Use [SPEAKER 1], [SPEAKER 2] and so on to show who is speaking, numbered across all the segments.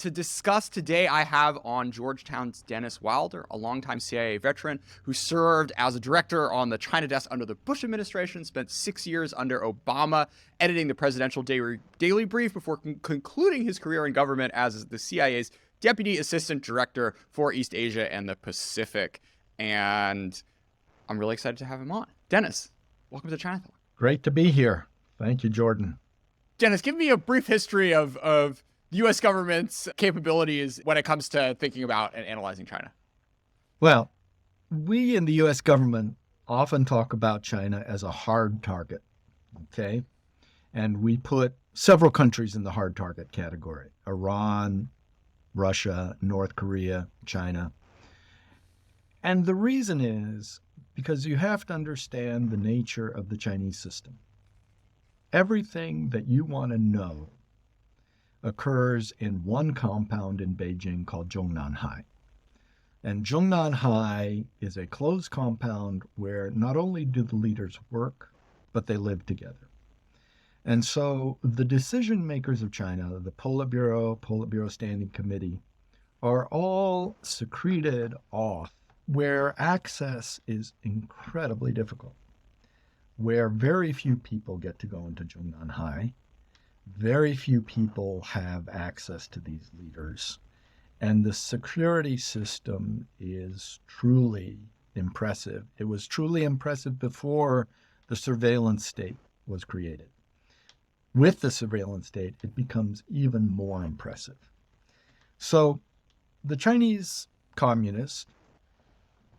[SPEAKER 1] To discuss today, I have on Georgetown's Dennis Wilder, a longtime CIA veteran who served as a director on the China desk under the Bush administration, spent 6 years under Obama, editing the presidential daily brief before concluding his career in government as the CIA's deputy assistant director for East Asia and the Pacific. And I'm really excited to have him on. Dennis, welcome to ChinaTalk.
[SPEAKER 2] Great to be here. Thank you, Jordan.
[SPEAKER 1] Dennis, give me a brief history of the U.S. government's capabilities when it comes to thinking about and analyzing China.
[SPEAKER 2] Well, we in the U.S. government often talk about China as a hard target, okay? And we put several countries in the hard target category: Iran, Russia, North Korea, China. And the reason is because you have to understand the nature of the Chinese system. Everything that you want to know occurs in one compound in Beijing called Zhongnanhai. And Zhongnanhai is a closed compound where not only do the leaders work, but they live together. And so the decision makers of China, the Politburo Standing Committee, are all secreted off where access is incredibly difficult, where very few people get to go into Zhongnanhai. Very few people have access to these leaders, and the security system is truly impressive. It was truly impressive before the surveillance state was created. With the surveillance state, it becomes even more impressive. So the Chinese communists,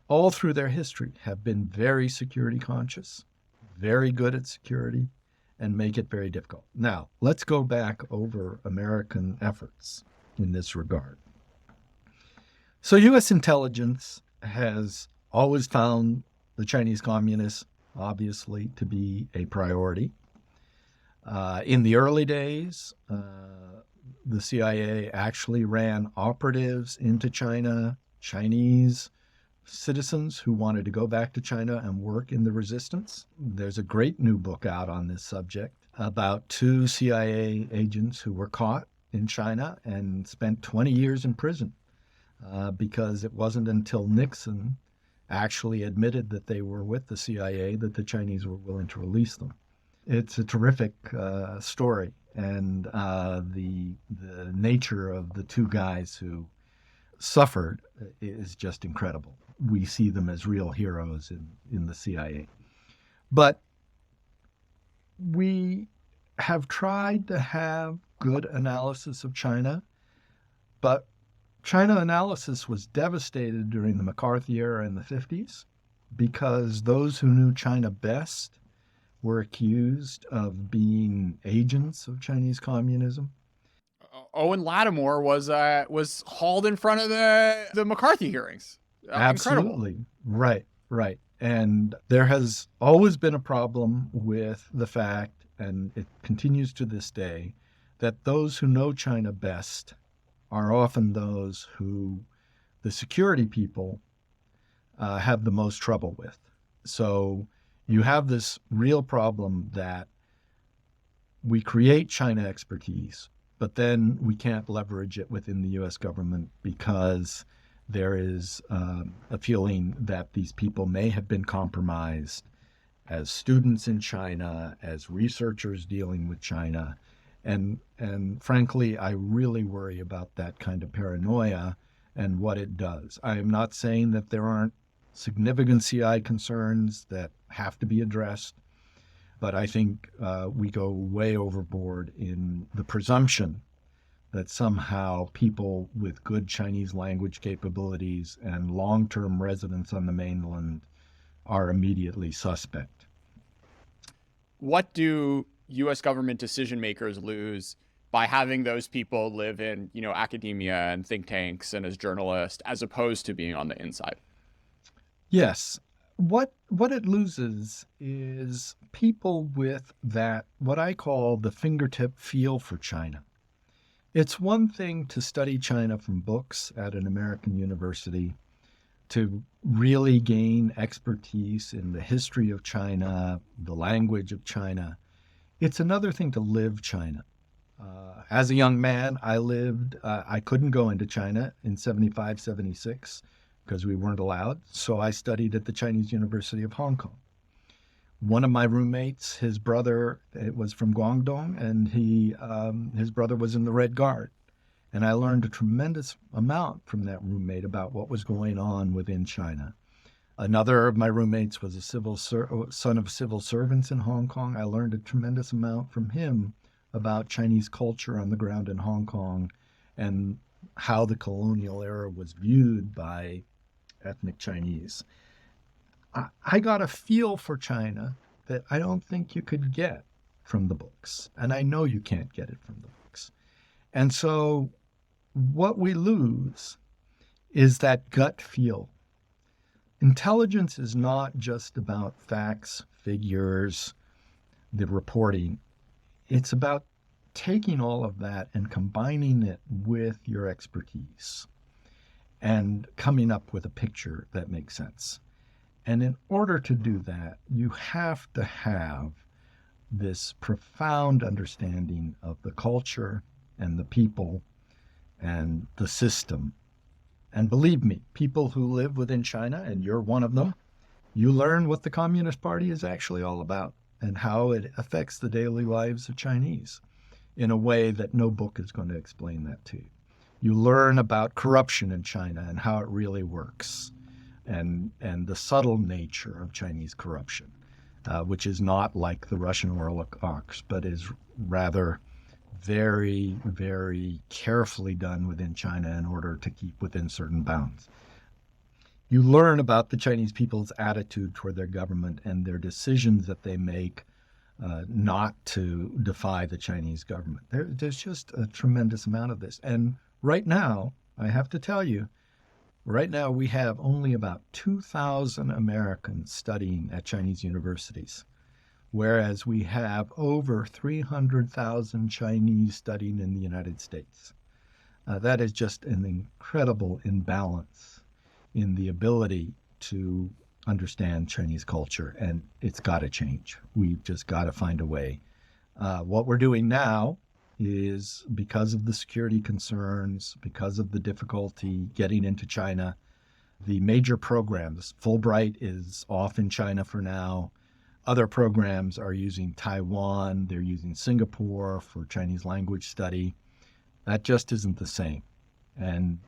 [SPEAKER 2] all through their history, have been very security conscious, very good at security, and make it very difficult. Now, let's go back over American efforts in this regard. So U.S. intelligence has always found the Chinese communists, obviously, to be a priority. In the early days, the CIA actually ran operatives into China, Chinese citizens who wanted to go back to China and work in the resistance. There's a great new book out on this subject about 2 CIA agents who were caught in China and spent 20 years in prison because it wasn't until Nixon actually admitted that they were with the CIA that the Chinese were willing to release them. It's a terrific story, and the nature of the 2 guys who suffered is just incredible. We see them as real heroes in the CIA. But we have tried to have good analysis of China, but China analysis was devastated during the McCarthy era in the 50s because those who knew China best were accused of being agents of Chinese communism.
[SPEAKER 1] Owen Lattimore was hauled in front of the McCarthy hearings.
[SPEAKER 2] Absolutely.
[SPEAKER 1] Incredible.
[SPEAKER 2] Right. And there has always been a problem with the fact, and it continues to this day, that those who know China best are often those who the security people have the most trouble with. So you have this real problem that we create China expertise, but then we can't leverage it within the U.S. government because there is a feeling that these people may have been compromised as students in China, as researchers dealing with China. And frankly, I really worry about that kind of paranoia and what it does. I am not saying that there aren't significant CI concerns that have to be addressed, but I think we go way overboard in the presumption that somehow people with good Chinese language capabilities and long-term residence on the mainland are immediately suspect.
[SPEAKER 1] What do U.S. government decision makers lose by having those people live in, academia and think tanks and as journalists, as opposed to being on the inside?
[SPEAKER 2] Yes. What it loses is people with that, what I call the fingertip feel for China. It's one thing to study China from books at an American university, to really gain expertise in the history of China, the language of China. It's another thing to live China. As a young man, I couldn't go into China in 75, 76 because we weren't allowed. So I studied at the Chinese University of Hong Kong. One of my roommates, his brother, it was from Guangdong, and his brother was in the Red Guard. And I learned a tremendous amount from that roommate about what was going on within China. Another of my roommates was a son of civil servants in Hong Kong. I learned a tremendous amount from him about Chinese culture on the ground in Hong Kong and how the colonial era was viewed by ethnic Chinese. I got a feel for China that I don't think you could get from the books. And I know you can't get it from the books. And so what we lose is that gut feel. Intelligence is not just about facts, figures, the reporting. It's about taking all of that and combining it with your expertise and coming up with a picture that makes sense. And in order to do that, you have to have this profound understanding of the culture and the people and the system. And believe me, people who live within China, and you're one of them, you learn what the Communist Party is actually all about and how it affects the daily lives of Chinese in a way that no book is going to explain that to you. You learn about corruption in China and how it really works, and the subtle nature of Chinese corruption, which is not like the Russian oligarchs, but is rather very, very carefully done within China in order to keep within certain bounds. You learn about the Chinese people's attitude toward their government and their decisions that they make not to defy the Chinese government. There's just a tremendous amount of this. And right now, I have to tell you, right now we have only about 2,000 Americans studying at Chinese universities, whereas we have over 300,000 Chinese studying in the United States. That is just an incredible imbalance in the ability to understand Chinese culture, and it's got to change. We've just got to find a way. What we're doing now is, because of the security concerns, because of the difficulty getting into China, the major programs, Fulbright is off in China for now. Other programs are using Taiwan, they're using Singapore for Chinese language study. That just isn't the same. And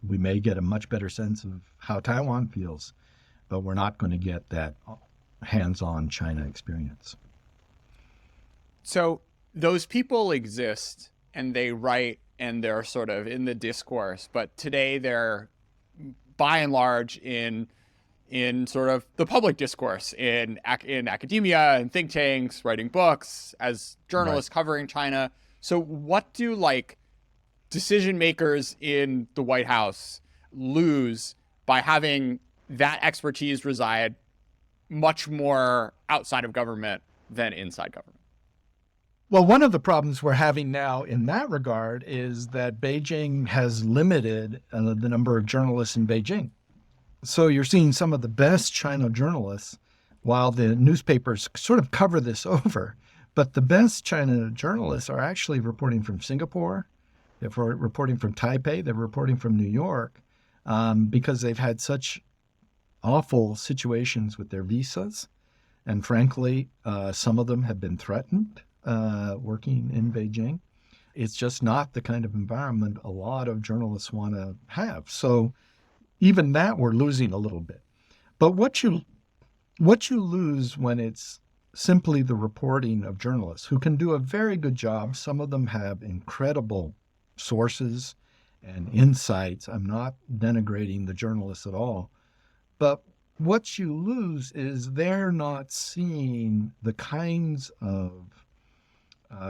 [SPEAKER 2] we may get a much better sense of how Taiwan feels, but we're not going to get that hands-on China experience.
[SPEAKER 1] So those people exist and they write and they're sort of in the discourse, but today they're by and large in sort of the public discourse, in academia and think tanks, writing books, as journalists covering China. So what do decision makers in the White House lose by having that expertise reside much more outside of government than inside government?
[SPEAKER 2] Well, one of the problems we're having now in that regard is that Beijing has limited the number of journalists in Beijing. So you're seeing some of the best China journalists, while the newspapers sort of cover this over. But the best China journalists are actually reporting from Singapore, they're reporting from Taipei, they're reporting from New York, because they've had such awful situations with their visas. And frankly, some of them have been threatened working in Beijing. It's just not the kind of environment a lot of journalists want to have. So even that we're losing a little bit. But what you lose when it's simply the reporting of journalists who can do a very good job. Some of them have incredible sources and insights. I'm not denigrating the journalists at all. But what you lose is they're not seeing the kinds of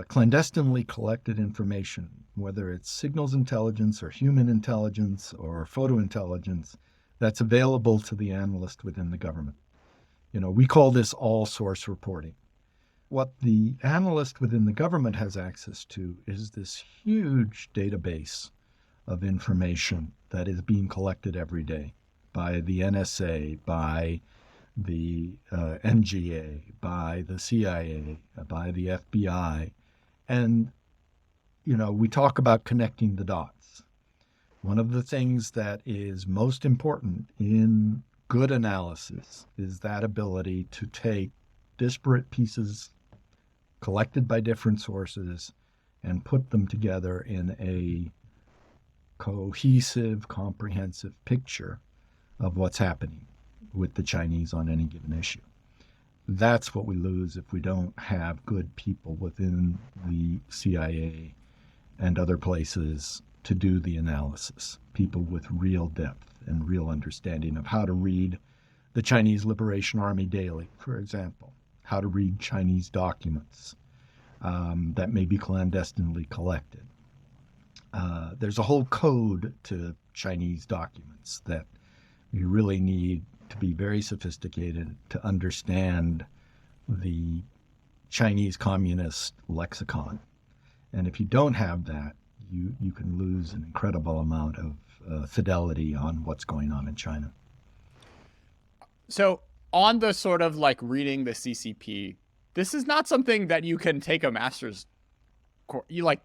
[SPEAKER 2] clandestinely collected information, whether it's signals intelligence or human intelligence or photo intelligence, that's available to the analyst within the government. We call this all source reporting. What the analyst within the government has access to is this huge database of information that is being collected every day by the NSA, by the NGA, by the CIA, by the FBI. And we talk about connecting the dots. One of the things that is most important in good analysis is that ability to take disparate pieces collected by different sources and put them together in a cohesive, comprehensive picture of what's happening with the Chinese on any given issue. That's what we lose if we don't have good people within the CIA and other places to do the analysis, people with real depth and real understanding of how to read the Chinese Liberation Army daily, for example, how to read Chinese documents that may be clandestinely collected. There's a whole code to Chinese documents that you really need to be very sophisticated to understand the Chinese communist lexicon. And if you don't have that, you can lose an incredible amount of fidelity on what's going on in China.
[SPEAKER 1] So on the sort of like reading the CCP, this is not something that you can take a master's course. You like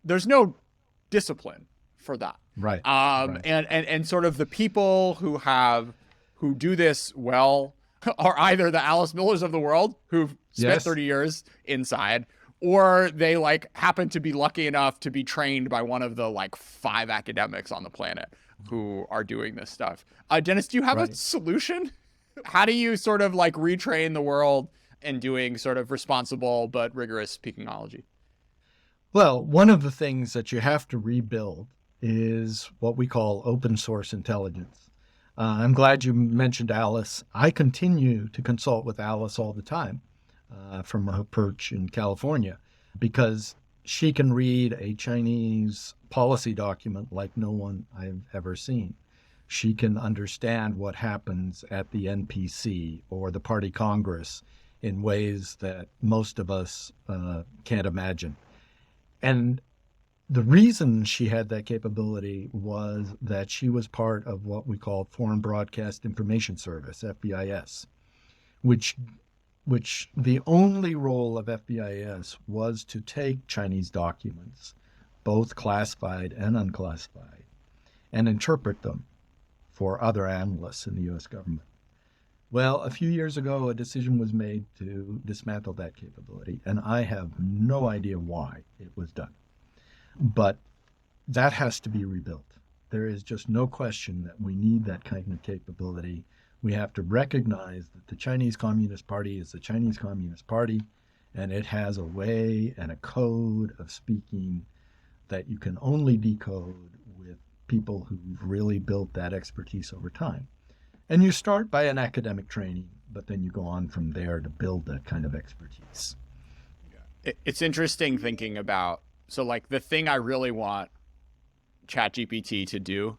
[SPEAKER 1] there's no discipline for that.
[SPEAKER 2] Right.
[SPEAKER 1] Right. And sort of the people who do this well are either the Alice Millers of the world who've spent 30 years inside, or they like happen to be lucky enough to be trained by one of the like 5 academics on the planet who are doing this stuff. Dennis, do you have a solution? How do you sort of like retrain the world in doing sort of responsible but rigorous peakonology?
[SPEAKER 2] Well, one of the things that you have to rebuild is what we call open source intelligence. I'm glad you mentioned Alice. I continue to consult with Alice all the time from her perch in California, because she can read a Chinese policy document like no one I've ever seen. She can understand what happens at the NPC or the Party Congress in ways that most of us can't imagine. And the reason she had that capability was that she was part of what we call Foreign Broadcast Information Service, FBIS, which the only role of FBIS was to take Chinese documents, both classified and unclassified, and interpret them for other analysts in the U.S. government. Well, a few years ago, a decision was made to dismantle that capability, and I have no idea why it was done. But that has to be rebuilt. There is just no question that we need that kind of capability. We have to recognize that the Chinese Communist Party is the Chinese Communist Party, and it has a way and a code of speaking that you can only decode with people who've really built that expertise over time. And you start by an academic training, but then you go on from there to build that kind of expertise.
[SPEAKER 1] It's interesting thinking about, so like the thing I really want ChatGPT to do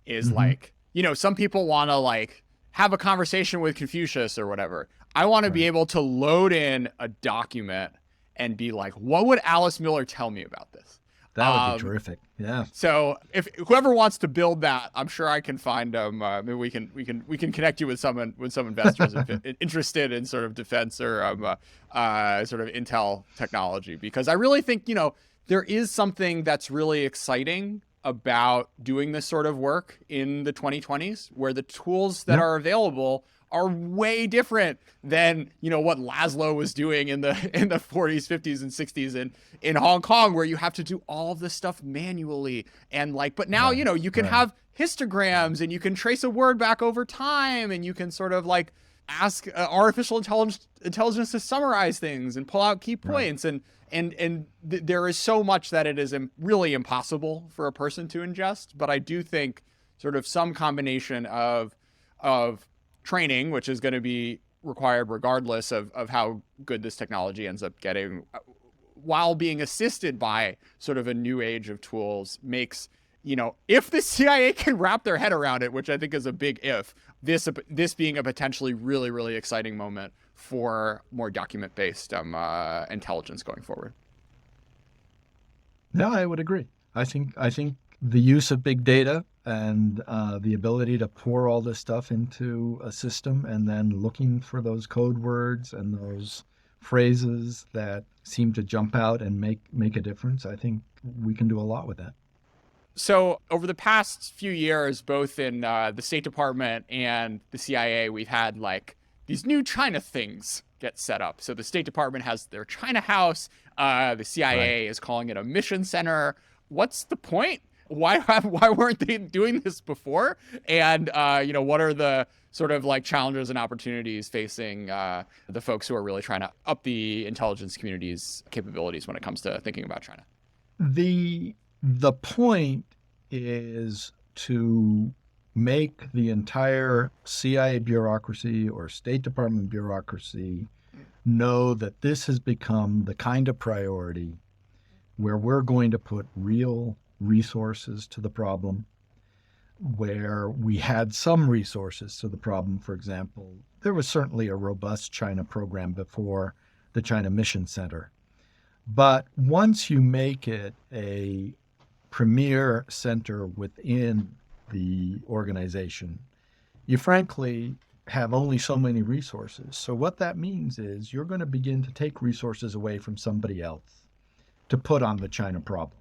[SPEAKER 1] is like, some people want to like have a conversation with Confucius or whatever. I want to be able to load in a document and be like, what would Alice Miller tell me about this?
[SPEAKER 2] That would be terrific. Yeah.
[SPEAKER 1] So if whoever wants to build that, I'm sure I can find them. Maybe we can connect you with some investors interested in sort of defense or sort of intel technology, because I really think there is something that's really exciting about doing this sort of work in the 2020s, where the tools that are available are way different than what Laszlo was doing in the 40s, 50s, and 60s in Hong Kong, where you have to do all of this stuff manually and but now you can have histograms and you can trace a word back over time, and you can sort of ask artificial intelligence to summarize things and pull out key points, and there is so much that it is really impossible for a person to ingest. But I do think sort of some combination of training, which is going to be required regardless of how good this technology ends up getting, while being assisted by sort of a new age of tools, makes, if the CIA can wrap their head around it, which I think is a big if, this being a potentially really, really exciting moment for more document-based intelligence going forward.
[SPEAKER 2] No, I would agree. I think the use of big data and the ability to pour all this stuff into a system and then looking for those code words and those phrases that seem to jump out and make a difference, I think we can do a lot with that.
[SPEAKER 1] So over the past few years, both in the State Department and the CIA, we've had like these new China things get set up. So the State Department has their China House. The
[SPEAKER 2] Right.
[SPEAKER 1] CIA is calling it a mission center. What's the point? Why weren't they doing this before? And what are the sort of like challenges and opportunities facing the folks who are really trying to up the intelligence community's capabilities when it comes to thinking about China?
[SPEAKER 2] The point is to make the entire CIA bureaucracy or State Department bureaucracy know that this has become the kind of priority where we're going to put real resources to the problem, where we had some resources to the problem. For example, there was certainly a robust China program before the China Mission Center. But once you make it a premier center within the organization, you frankly have only so many resources. So what that means is you're going to begin to take resources away from somebody else to put on the China problem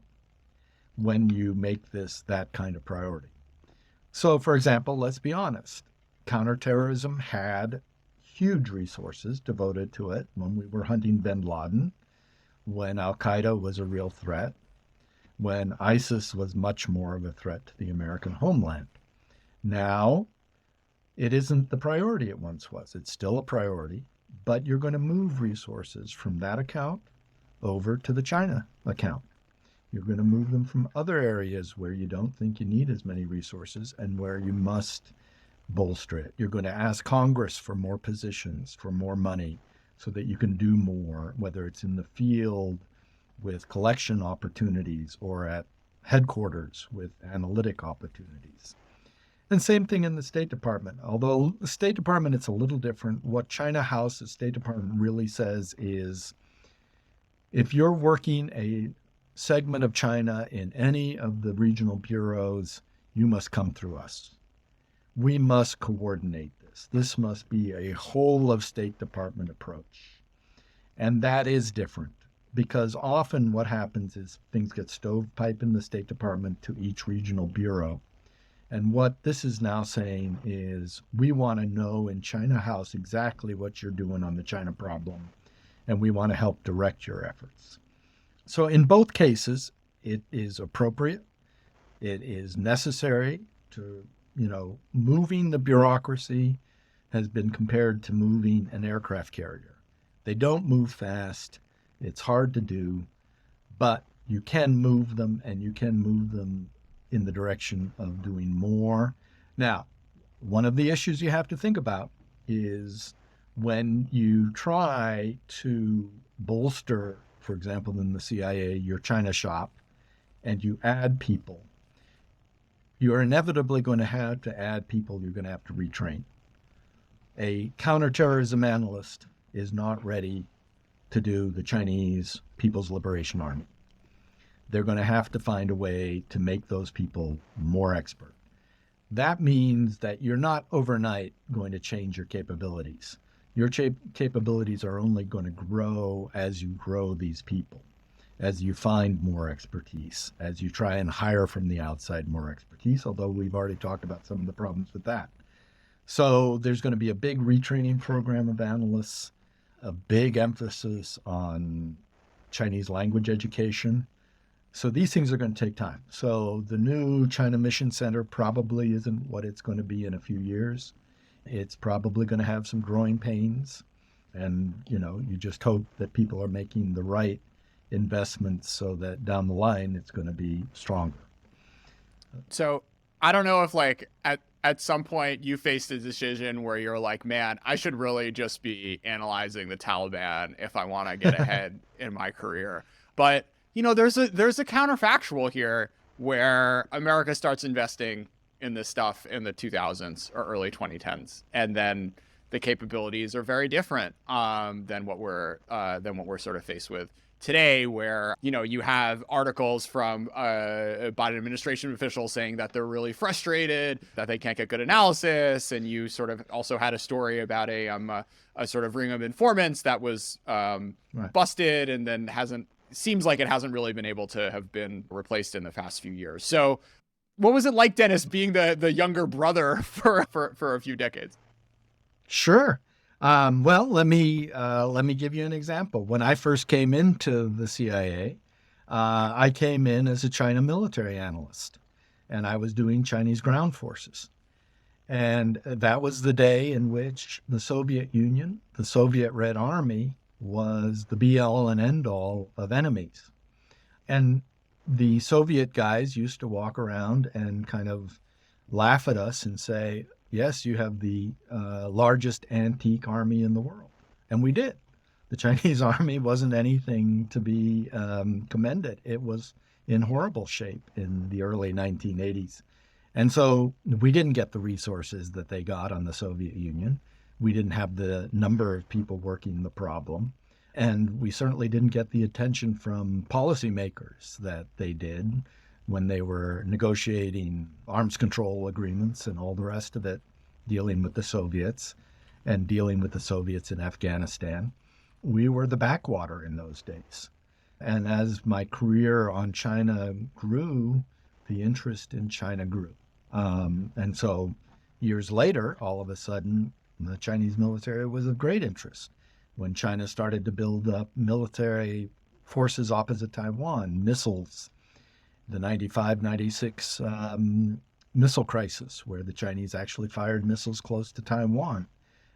[SPEAKER 2] when you make this that kind of priority. So, for example, let's be honest, counterterrorism had huge resources devoted to it when we were hunting bin Laden, when Al Qaeda was a real threat, when ISIS was much more of a threat to the American homeland. Now, it isn't the priority it once was. It's still a priority, but you're going to move resources from that account over to the China account. You're going to move them from other areas where you don't think you need as many resources and where you must bolster it. You're going to ask Congress for more positions, for more money, so that you can do more, whether it's in the field with collection opportunities or at headquarters with analytic opportunities. And same thing in the State Department. Although the State Department, it's a little different. What China House, the State Department really says is, if you're working a segment of China in any of the regional bureaus, you must come through us. We must coordinate this. This must be a whole of State Department approach. And that is different because often what happens is things get stovepipe in the State Department to each regional bureau. And what this is now saying is we want to know in China House exactly what you're doing on the China problem, and we want to help direct your efforts. So in both cases, it is appropriate. It is necessary to, moving the bureaucracy has been compared to moving an aircraft carrier. They don't move fast. It's hard to do, but you can move them, and you can move them in the direction of doing more. Now, one of the issues you have to think about is when you try to bolster, for example, in the CIA, your China shop, and you add people, you're inevitably going to have to add people you're going to have to retrain. A counterterrorism analyst is not ready to do the Chinese People's Liberation Army. They're going to have to find a way to make those people more expert. That means that you're not overnight going to change your capabilities. Your capabilities are only going to grow as you grow these people, as you find more expertise, as you try and hire from the outside more expertise, although we've already talked about some of the problems with that. So there's going to be a big retraining program of analysts, a big emphasis on Chinese language education. So these things are going to take time. So the new China Mission Center probably isn't what it's going to be in a few years. It's probably going to have some growing pains. And, you just hope that people are making the right investments so that down the line it's going to be stronger.
[SPEAKER 1] So I don't know if at some point you faced a decision where you're like, man, I should really just be analyzing the Taliban if I want to get ahead in my career. But there's a counterfactual here where America starts investing in this stuff in the 2000s or early 2010s, and then the capabilities are very different than what we're sort of faced with today where, you have articles from Biden administration officials saying that they're really frustrated, that they can't get good analysis. And you sort of also had a story about a sort of ring of informants that was
[SPEAKER 2] Right.
[SPEAKER 1] busted and then seems like it hasn't really been able to have been replaced in the past few years. So what was it like, Dennis, being the younger brother for a few decades?
[SPEAKER 2] Sure. Well, let me give you an example. When I first came into the CIA, I came in as a China military analyst, and I was doing Chinese ground forces. And that was the day in which the Soviet Union, the Soviet Red Army, was the be all and end all of enemies. And the Soviet guys used to walk around and kind of laugh at us and say, yes, you have the largest antique army in the world. And we did. The Chinese army wasn't anything to be commended. It was in horrible shape in the early 1980s. And so we didn't get the resources that they got on the Soviet Union. We didn't have the number of people working the problem. And we certainly didn't get the attention from policymakers that they did when they were negotiating arms control agreements and all the rest of it, dealing with the Soviets and dealing with the Soviets in Afghanistan. We were the backwater in those days. And as my career on China grew, the interest in China grew. And so years later, all of a sudden, the Chinese military was of great interest. When China started to build up military forces opposite Taiwan, missiles, the 95, 96 missile crisis, where the Chinese actually fired missiles close to Taiwan.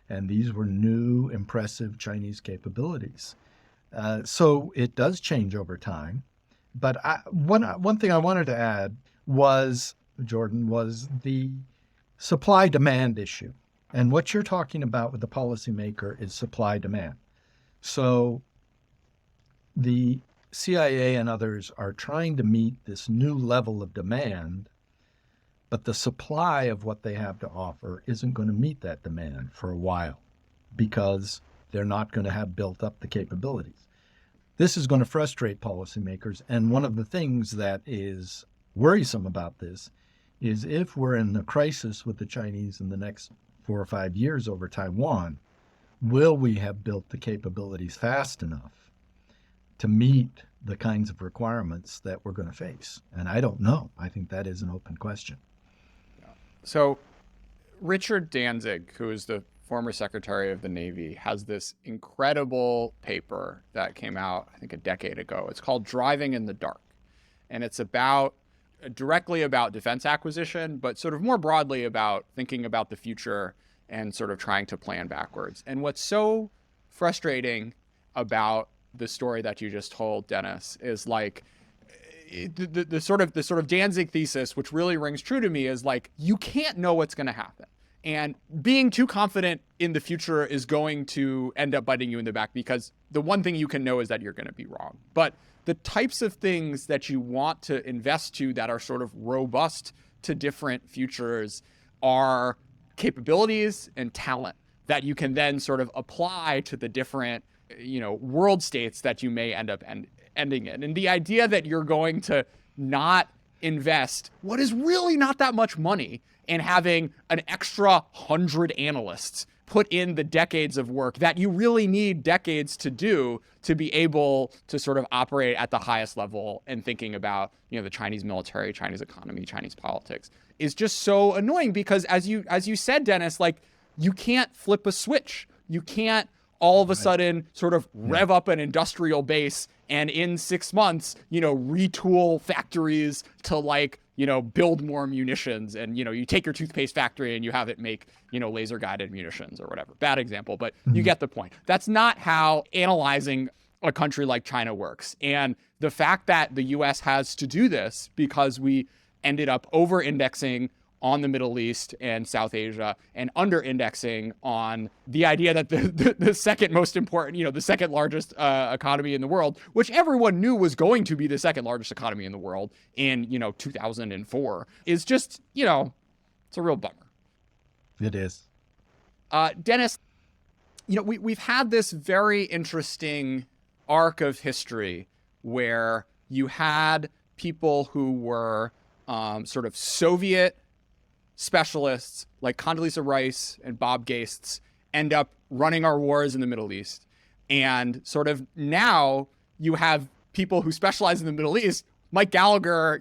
[SPEAKER 2] And these were new, impressive Chinese capabilities. So it does change over time. But one thing I wanted to add was, Jordan, was the supply-demand issue. And what you're talking about with the policymaker is supply-demand. So the CIA and others are trying to meet this new level of demand, but the supply of what they have to offer isn't going to meet that demand for a while because they're not going to have built up the capabilities. This is going to frustrate policymakers. And one of the things that is worrisome about this is if we're in a crisis with the Chinese in the next 4 or 5 years over Taiwan, will we have built the capabilities fast enough to meet the kinds of requirements that we're going to face? And I don't know. I think that is an open question.
[SPEAKER 1] So Richard Danzig, who is the former Secretary of the Navy, has this incredible paper that came out, I think, a decade ago. It's called Driving in the Dark. And it's directly about defense acquisition, but sort of more broadly about thinking about the future and sort of trying to plan backwards. And what's so frustrating about the story that you just told, Dennis, is like the sort of Danzig thesis, which really rings true to me, is like, you can't know what's going to happen. And being too confident in the future is going to end up biting you in the back, because the one thing you can know is that you're going to be wrong. But the types of things that you want to invest to that are sort of robust to different futures are capabilities and talent that you can then sort of apply to the different, world states that you may end up ending in. And the idea that you're going to not invest what is really not that much money and having an extra 100 analysts put in the decades of work that you really need decades to do to be able to sort of operate at the highest level and thinking about, the Chinese military, Chinese economy, Chinese politics is just so annoying, because as you said, Dennis, like, you can't flip a switch. You can't all of a sudden sort of rev up an industrial base and in 6 months, retool factories to build more munitions. And, you take your toothpaste factory and you have it make, laser guided munitions or whatever. Bad example, but you get the point. That's not how analyzing a country like China works. And the fact that the US has to do this because we ended up over indexing on the Middle East and South Asia and under indexing on the idea that the second most important, the second largest economy in the world, which everyone knew was going to be the second largest economy in the world in, 2004, is just, it's a real bummer.
[SPEAKER 2] It is.
[SPEAKER 1] Dennis, we've had this very interesting arc of history where you had people who were sort of Soviet specialists like Condoleezza Rice and Bob Gates end up running our wars in the Middle East. And sort of now you have people who specialize in the Middle East. Mike Gallagher,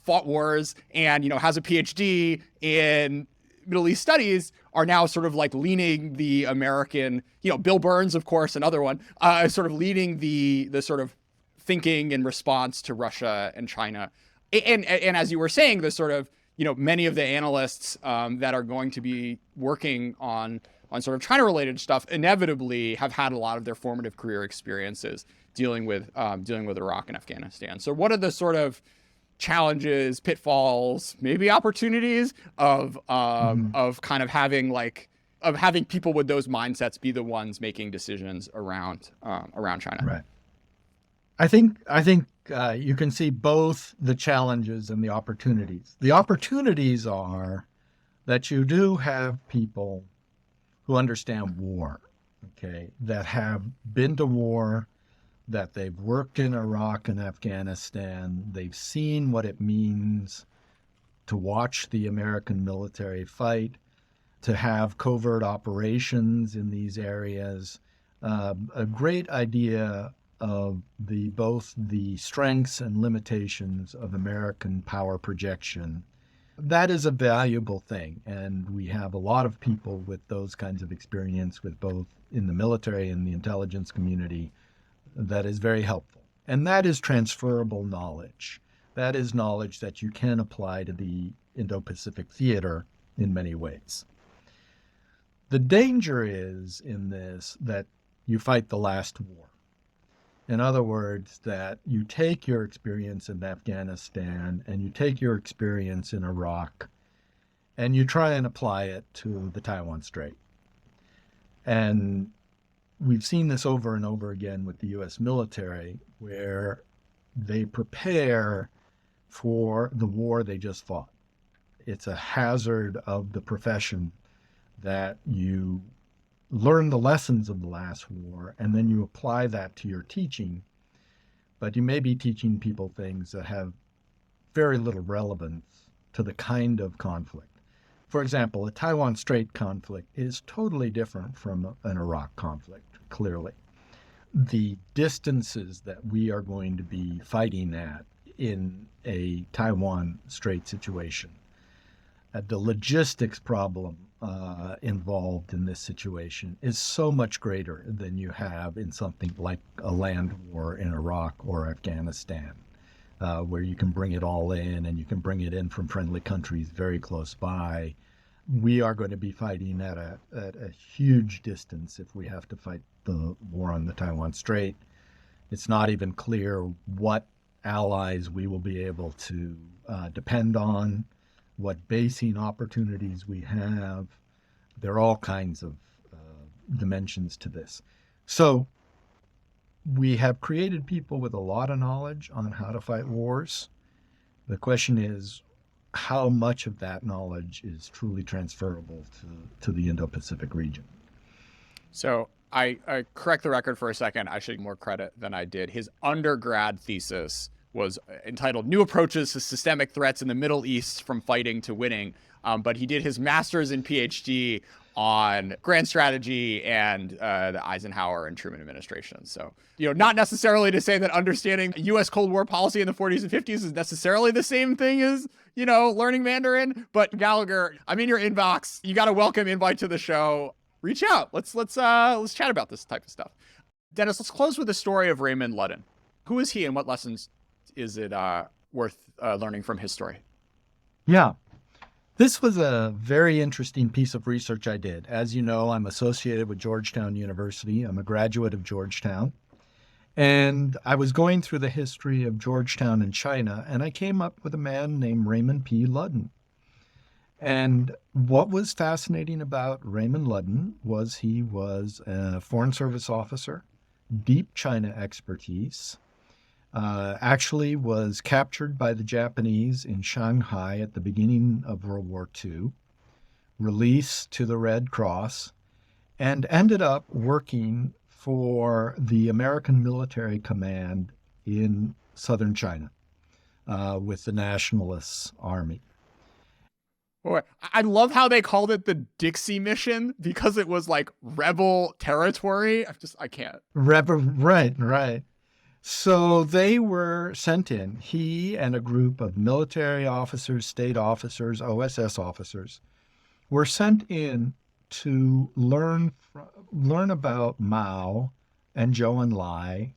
[SPEAKER 1] fought wars and, has a PhD in Middle East studies, are now sort of like leaning the American, Bill Burns, of course, another one, sort of leading the sort of thinking in response to Russia and China. And as you were saying, the sort of, many of the analysts that are going to be working on sort of China-related stuff inevitably have had a lot of their formative career experiences dealing with Iraq and Afghanistan. So what are the sort of challenges, pitfalls, maybe opportunities of kind of having people with those mindsets be the ones making decisions around China?
[SPEAKER 2] Right. I think you can see both the challenges and the opportunities. The opportunities are that you do have people who understand war, okay, that have been to war, that they've worked in Iraq and Afghanistan. They've seen what it means to watch the American military fight, to have covert operations in these areas. A great idea of both the strengths and limitations of American power projection. That is a valuable thing, and we have a lot of people with those kinds of experience with both in the military and the intelligence community. That is very helpful. And that is transferable knowledge. That is knowledge that you can apply to the Indo-Pacific theater in many ways. The danger is in this that you fight the last war. In other words, that you take your experience in Afghanistan and you take your experience in Iraq and you try and apply it to the Taiwan Strait. And we've seen this over and over again with the U.S. military, where they prepare for the war they just fought. It's a hazard of the profession that you learn the lessons of the last war and then you apply that to your teaching, but you may be teaching people things that have very little relevance to the kind of conflict. For example, a Taiwan Strait conflict is totally different from an Iraq conflict, clearly. The distances that we are going to be fighting at in a Taiwan Strait situation, the logistics problem involved in this situation is so much greater than you have in something like a land war in Iraq or Afghanistan, where you can bring it all in and you can bring it in from friendly countries very close by. We are going to be fighting at a huge distance if we have to fight the war on the Taiwan Strait. It's not even clear what allies we will be able to depend on, what basing opportunities we have. There are all kinds of dimensions to this. So we have created people with a lot of knowledge on how to fight wars. The question is, how much of that knowledge is truly transferable to the Indo-Pacific region?
[SPEAKER 1] So I correct the record for a second. I should get more credit than I did. His undergrad thesis was entitled New Approaches to Systemic Threats in the Middle East from Fighting to Winning. But he did his master's and PhD on grand strategy and the Eisenhower and Truman administrations. So, not necessarily to say that understanding U.S. Cold War policy in the 40s and 50s is necessarily the same thing as, learning Mandarin. But Gallagher, I'm in your inbox. You got a welcome invite to the show. Reach out. Let's chat about this type of stuff. Dennis, let's close with the story of Raymond Ludden. Who is he and what lessons is it worth learning from his story?
[SPEAKER 2] Yeah. This was a very interesting piece of research I did. As you know, I'm associated with Georgetown University. I'm a graduate of Georgetown. And I was going through the history of Georgetown and China, and I came up with a man named Raymond P. Ludden. And what was fascinating about Raymond Ludden was he was a Foreign Service officer, deep China expertise, actually was captured by the Japanese in Shanghai at the beginning of World War II, released to the Red Cross, and ended up working for the American military command in southern China with the Nationalist Army.
[SPEAKER 1] Boy, I love how they called it the Dixie mission because it was like rebel territory. I can't.
[SPEAKER 2] Right. So they were sent in, he and a group of military officers, state officers, OSS officers, were sent in to learn about Mao and Zhou Enlai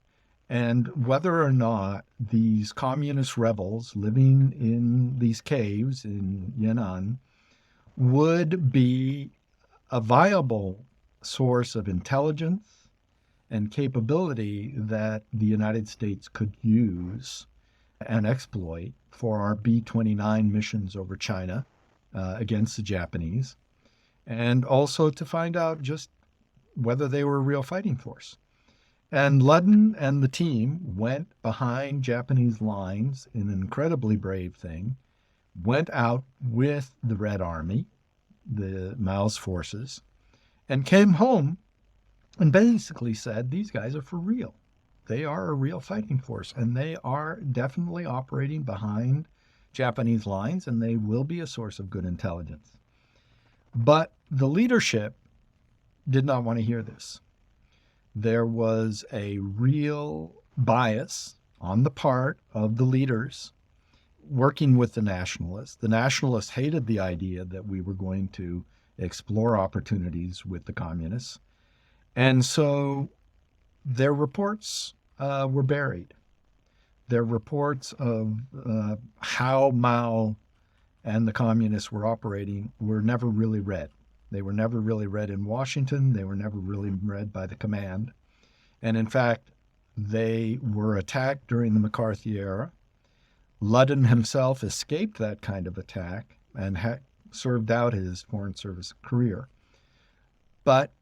[SPEAKER 2] and whether or not these communist rebels living in these caves in Yan'an would be a viable source of intelligence and capability that the United States could use and exploit for our B-29 missions over China against the Japanese, and also to find out just whether they were a real fighting force. And Ludden and the team went behind Japanese lines in an incredibly brave thing, went out with the Red Army, the Mao's forces, and came home and basically said, these guys are for real. They are a real fighting force, and they are definitely operating behind Japanese lines, and they will be a source of good intelligence. But the leadership did not want to hear this. There was a real bias on the part of the leaders working with the nationalists. The nationalists hated the idea that we were going to explore opportunities with the communists. And so their reports were buried. Their reports of how Mao and the communists were operating were never really read. They were never really read in Washington. They were never really read by the command. And in fact, they were attacked during the McCarthy era. Ludden himself escaped that kind of attack and served out his Foreign Service career. But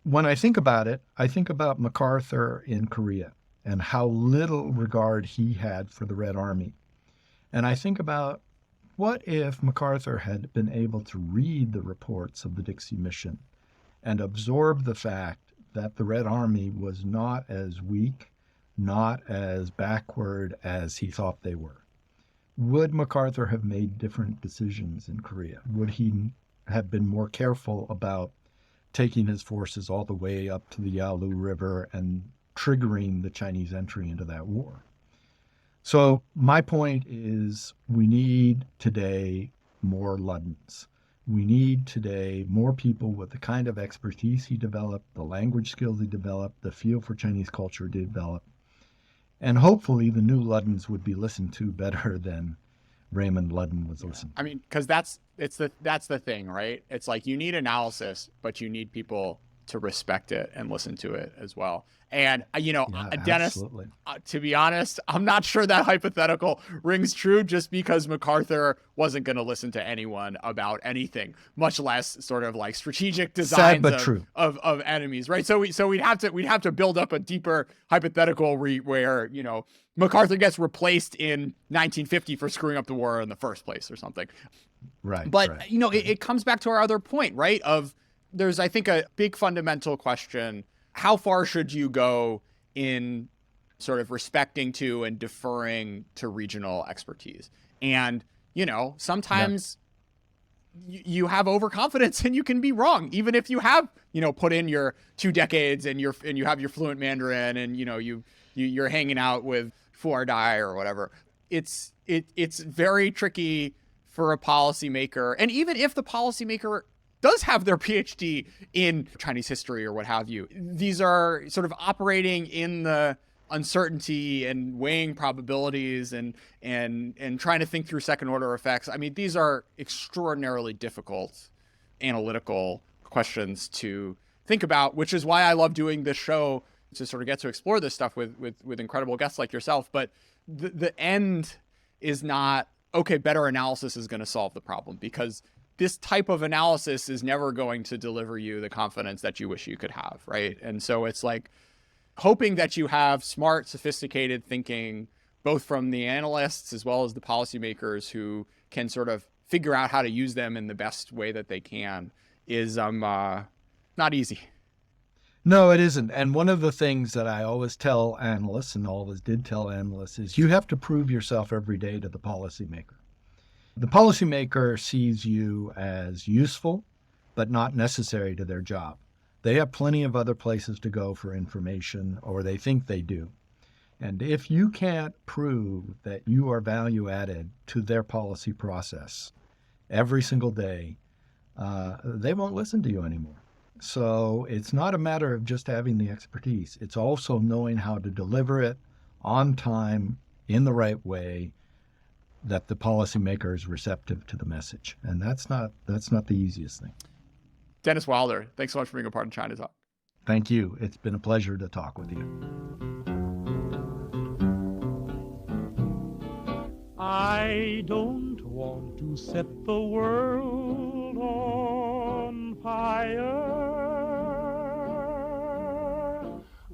[SPEAKER 2] when I think about it, I think about MacArthur in Korea and how little regard he had for the Red Army. And I think about, what if MacArthur had been able to read the reports of the Dixie mission and absorb the fact that the Red Army was not as weak, not as backward as he thought they were? Would MacArthur have made different decisions in Korea? Would he have been more careful about taking his forces all the way up to the Yalu River and triggering the Chinese entry into that war? So my point is, we need today more Luddens. We need today more people with the kind of expertise he developed, the language skills he developed, the feel for Chinese culture he developed. And hopefully the new Luddens would be listened to better than Raymond Ludden was listened to.
[SPEAKER 1] I mean, because that's the thing, right? It's like you need analysis, but you need people to respect it and listen to it as well. And Dennis,
[SPEAKER 2] absolutely.
[SPEAKER 1] To be honest, I'm not sure that hypothetical rings true, just because MacArthur wasn't going to listen to anyone about anything, much less sort of like strategic designs of enemies, right? So we'd have to build up a deeper hypothetical where MacArthur gets replaced in 1950 for screwing up the war in the first place or something.
[SPEAKER 2] Right.
[SPEAKER 1] But
[SPEAKER 2] right.
[SPEAKER 1] It comes back to our other point, right? There's, I think, a big fundamental question: how far should you go in sort of respecting to and deferring to regional expertise? And sometimes you have overconfidence and you can be wrong, even if you have put in your 2 decades and you have your fluent Mandarin and you're hanging out with Fu Dai or whatever. It's very tricky for a policymaker, and even if the policymaker does have their PhD in Chinese history or what have you, these are sort of operating in the uncertainty and weighing probabilities and trying to think through second order effects. I mean, these are extraordinarily difficult analytical questions to think about, which is why I love doing this show, to sort of get to explore this stuff with incredible guests like yourself. But the end is not, okay, better analysis is going to solve the problem, because this type of analysis is never going to deliver you the confidence that you wish you could have, right? And so it's like hoping that you have smart, sophisticated thinking, both from the analysts as well as the policymakers, who can sort of figure out how to use them in the best way that they can, is not easy.
[SPEAKER 2] No, it isn't. And one of the things that I always tell analysts, and always did tell analysts, is you have to prove yourself every day to the policymaker. The policymaker sees you as useful, but not necessary to their job. They have plenty of other places to go for information, or they think they do. And if you can't prove that you are value added to their policy process every single day, they won't listen to you anymore. So it's not a matter of just having the expertise. It's also knowing how to deliver it on time, in the right way, that the policymaker is receptive to the message. And that's not the easiest thing.
[SPEAKER 1] Dennis Wilder, thanks so much for being a part of ChinaTalk.
[SPEAKER 2] Thank you. It's been a pleasure to talk with you.
[SPEAKER 3] I don't want to set the world on fire.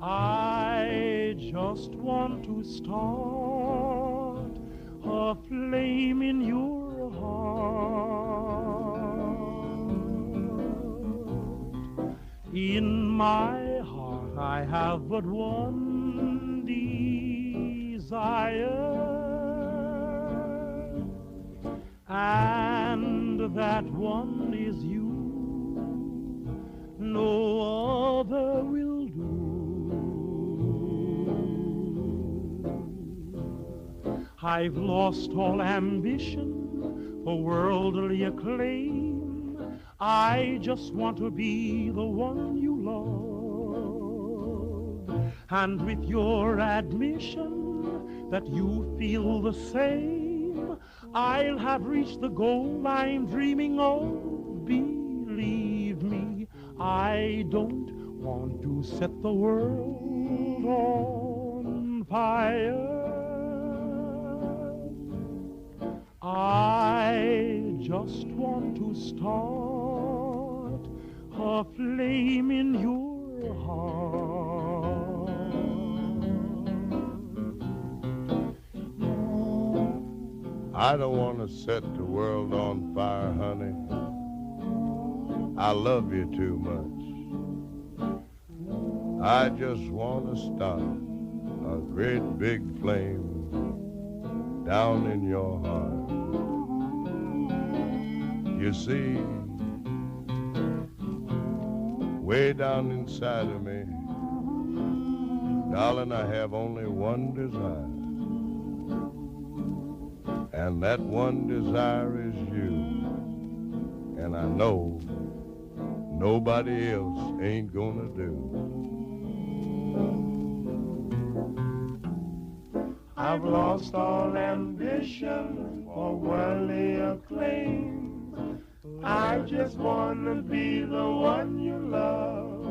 [SPEAKER 3] I just want to start a flame in your heart. In my heart I have but one desire, and that one is you. No other will do. I've lost all ambition for worldly acclaim. I just want to be the one you love. And with your admission that you feel the same, I'll have reached the goal I'm dreaming of. Believe me, I don't want to set the world on fire. I just want to start a flame in your heart.
[SPEAKER 4] I don't want to set the world on fire, honey. I love you too much. I just want to start a great big flame down in your heart. You see, way down inside of me, darling, I have only one desire. And that one desire is you. And I know nobody else ain't gonna do. I've lost all ambition for worldly acclaim. I just wanna be the one you love.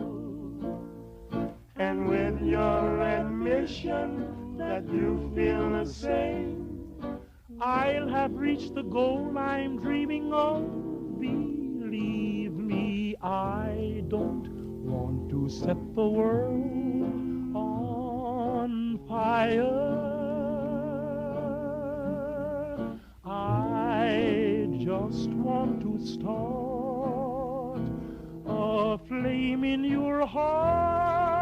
[SPEAKER 4] And with your admission that you feel the same, I'll have reached the goal I'm dreaming of. Believe me, I don't want to set the world on fire. I just want to start a flame in your heart.